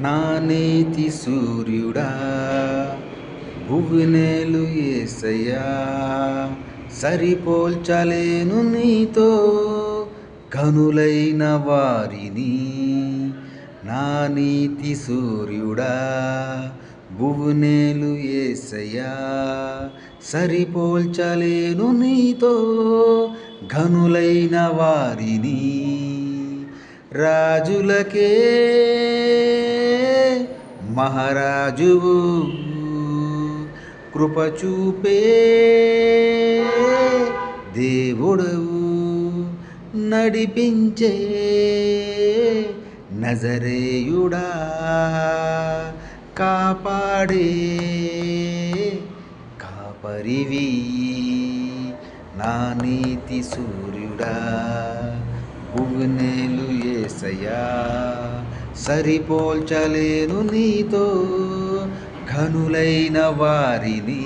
నా నీతి సూర్యుడా భువినేలు యేసయ్యా సరిపోల్చలేను నీతో కనులైన వారిని. నా నీతి సూర్యుడా భువినేలు యేసయ్యా సరిపోల్చలేను నీతో ఘనులైన వారిని. రాజులకే మహారాజువు కృప చూపే దేవుడవు నడిపించే నజరేయుడా కాపాడే కాపరివి. నా నీతి సూర్యుడా భువినేలు యేసయ్యా సరిపోల్చలేను నీతో ఘనులైన వారిని.